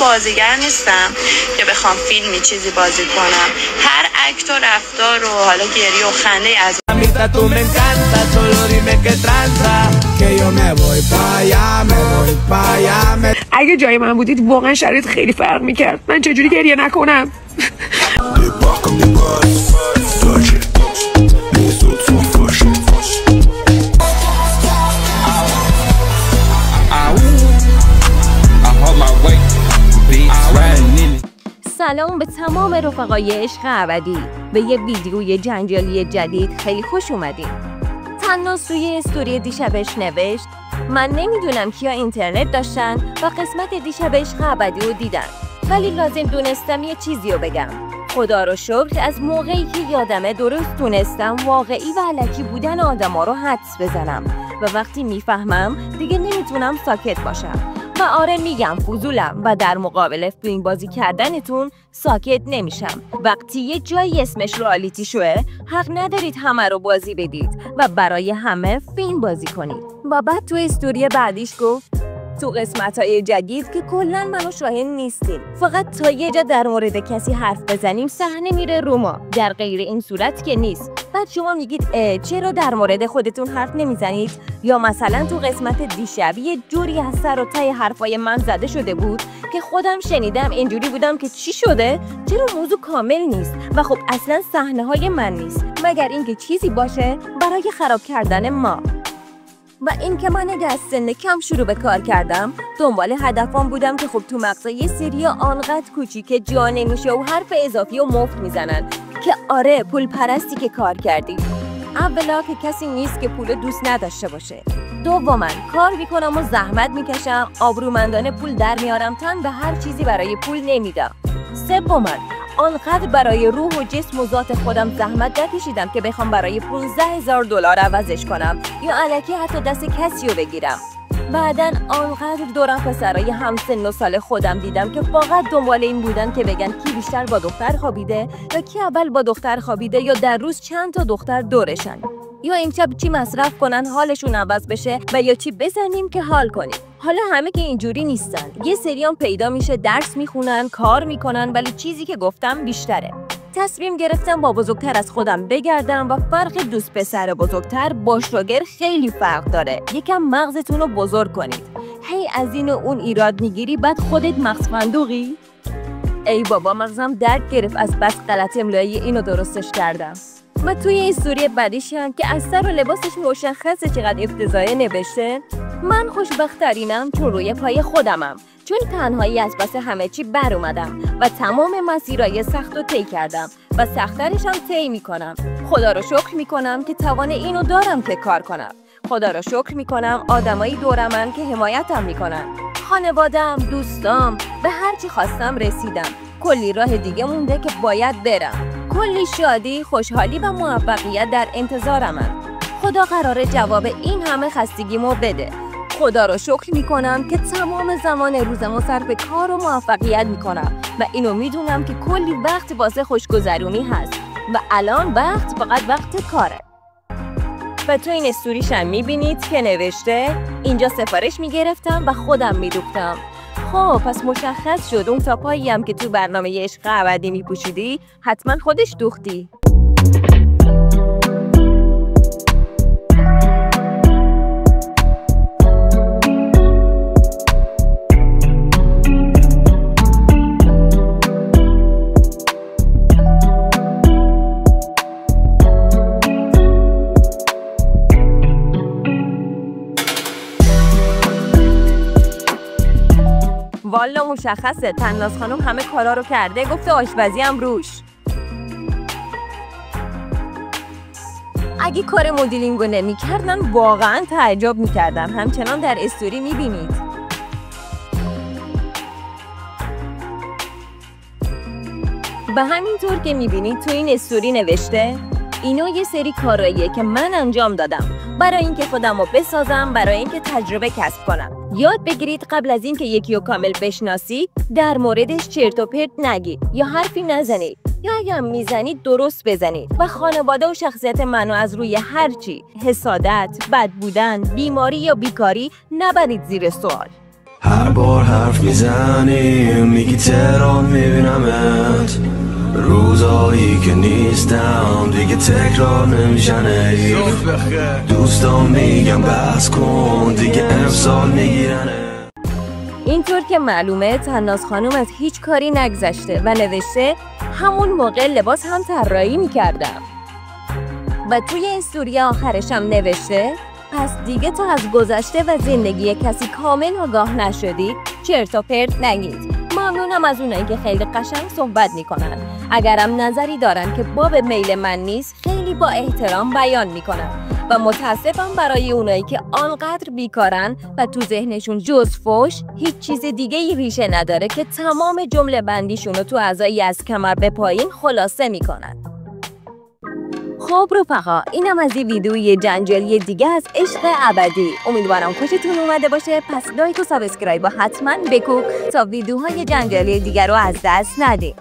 بازیگر نیستم که بخوام فیلمی چیزی بازی کنم. هر اکت و رفتار و حالا گریه و خنده از اگه جای من بودید واقعا شرایط خیلی فرق میکرد. من چجوری گریه نکنم؟ سلام به تمام رفقای عشق ابدی. به یه ویدیوی جنجالی جدید خیلی خوش اومدین. تناس روی استوری دیشبش نوشت من نمیدونم کیا اینترنت داشتن و قسمت دیشب عشق ابدی رو دیدن، ولی لازم دونستم یه چیزی رو بگم. خدا رو شکر از موقعی که یادمه درست تونستم واقعی و علکی بودن آدما رو حدس بزنم و وقتی میفهمم دیگه نمیتونم ساکت باشم. و آره میگم فضولم و در مقابل فیلم بازی کردنتون ساکت نمیشم. وقتی یه جایی اسمش رئالیتی شوه حق ندارید همه رو بازی بدید و برای همه فیلم بازی کنید. و بعد تو استوری بعدیش گفت تو قسمت‌های جدید که کلاً من و شاهین نیستیم، فقط تا یه جا در مورد کسی حرف بزنیم صحنه میره رو ما، در غیر این صورت که نیست. بعد شما میگید چرا در مورد خودتون حرف نمیزنید؟ یا مثلا تو قسمت دیشب یه جوری از سر و ته حرفای من زده شده بود که خودم شنیدم اینجوری بودم که چی شده؟ چرا موضوع کامل نیست و خب اصلا صحنه‌های من نیست، مگر اینکه چیزی باشه برای خراب کردن ما. و این که من اگه از سن کم شروع به کار کردم دنبال هدفم بودم که خب تو مغز یه سری آنقدر کوچیک جا نمیشه و حرف اضافی و مفت میزنن که آره پول پرستی که کار کردی. اولا که کسی نیست که پول دوست نداشته باشه. دوما کار میکنم و زحمت میکشم، آبرومندانه پول در میارم، تن به هر چیزی برای پول نمیدم. سوما آنقدر برای روح و جسم و ذات خودم زحمت نکشیدم که بخوام برای 15,000 دلار عوضش کنم یا الکی حتی دست کسی رو بگیرم. بعدن آنقدر دورم پسرای همسن و سال خودم دیدم که فقط دنبال این بودن که بگن کی بیشتر با دختر خوابیده یا کی اول با دختر خوابیده یا در روز چند تا دختر دورشن یا امشب چی مصرف کنن حالشون عوض بشه و یا چی بزنیم که حال کنیم. حالا همه که اینجوری نیستن، یه سریام پیدا میشه درس میخونن، کار میکنن، ولی چیزی که گفتم بیشتره. تصمیم گرفتم با بزرگتر از خودم بگردم و فرق دوست پسر بزرگتر با شوگر خیلی فرق داره. یکم مغزتون رو بزرگ کنید. هی از این و اون ایراد میگیری بعد خودت مغز فندوقی؟ ای بابا مغزم درد گرفت از بس غلط املایی اینو درستش کردم. و توی استوری بعدیش هم که از سر و لباسش مشخصه چقدر افتضاحه نوشته من خوشبخت‌ترینم چون روی پای خودمم، چون تنهایی از بس همه چی بر اومدم و تمام مسیرهای سخت رو طی کردم و سخت‌ترش هم طی میکنم. خدا رو شکر میکنم که توان اینو دارم که کار کنم. خدا رو شکر میکنم آدمایی دورمن که حمایتم میکنن، خانواده‌ام، دوستام، به هر چی خواستم رسیدم. کلی راه دیگه مونده که باید برم. کلی شادی، خوشحالی و موفقیت در انتظارمن. خدا قراره جواب این همه خستگیمو بده. خدا رو شکر میکنم که تمام زمان روزمو صرف کار و موفقیت میکنم و اینو میدونم که کلی وقت واسه خوشگذرونی هست و الان وقت فقط وقت کاره. و تو این استوریش هم میبینید که نوشته اینجا سفارش میگرفتم و خودم میدوختم. خب پس مشخص شد اون تاپایی هم که تو برنامه عشق ابدی میپوشیدی حتما خودش دوختی. والا مشخصه تناس خانم همه کارا رو کرده، گفته آشپزی هم روش. اگه کار مدلینگو نمی‌کردن واقعا تعجب می‌کردم. همچنان در استوری می‌بینید. به همین طور که می‌بینید تو این استوری نوشته اینا یه سری کاراییه که من انجام دادم برای اینکه خودم رو بسازم، برای اینکه تجربه کسب کنم. یاد بگیرید قبل از اینکه یکی رو کامل بشناسی در موردش چرت و پرت نگید یا حرفی نزنید یا اگه میزنید درست بزنید و خانواده و شخصیت منو از روی هرچی حسادت، بد بودن، بیماری یا بیکاری نبرید زیر سوال. هر بار حرف میزنیم میگی تهران میبینمت، روزایی که نیستم دیگه تکرار نمیشنه. دوستان میگم بس کن دیگه امسال میگیرنه. اینطور که معلومه طناز خانوم از هیچ کاری نگذشته و نوشته همون موقع لباس هم طراحی میکردم و توی این استوری آخرش هم نوشته پس دیگه تا از گذشته و زندگی کسی کامل آگاه نشدی چرت و پرت نگید. ممنونم از اونایی که خیلی قشنگ صحبت میکنن. اگرم نظری دارن که باب میل من نیست خیلی با احترام بیان میکنن و متاسفم برای اونایی که آنقدر بیکارن و تو ذهنشون جز فوش هیچ چیز دیگه ای ریشه نداره که تمام جمله بندیشون رو تو اعضایی از کمر به پایین خلاصه میکنن. خب رفقا، اینم از این ویدیوی جنجالی دیگه از عشق ابدی. امیدوارم خوشتون اومده باشه. پس لایک و سابسکرایب حتما بکن تا ویدیوهای جنجالی دیگر رو از دست ندید.